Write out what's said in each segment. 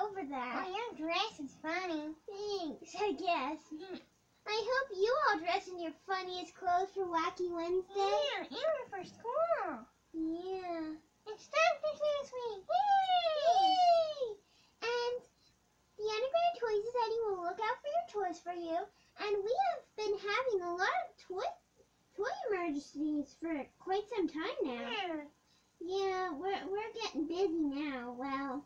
over that. Oh, your dress is funny. Thanks, I guess. I hope you all dress in your funniest clothes for Wacky Wednesday. Yeah, and for school. Yeah. It's time for Christmas week. Yay! And the Underground Toy Society will look out for your toys for you. And we have been having a lot of toy emergencies for quite some time now. Yeah, we're getting busy now. Well,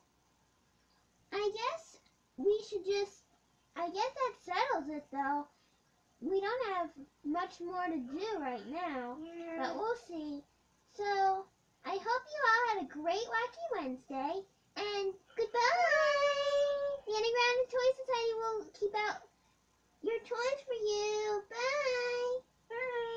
I guess that settles it though. We don't have much more to do right now, but we'll see. So, I hope you all had a great Wacky Wednesday, and goodbye! The Underground Toy Society will keep out your toys for you. Bye! Bye.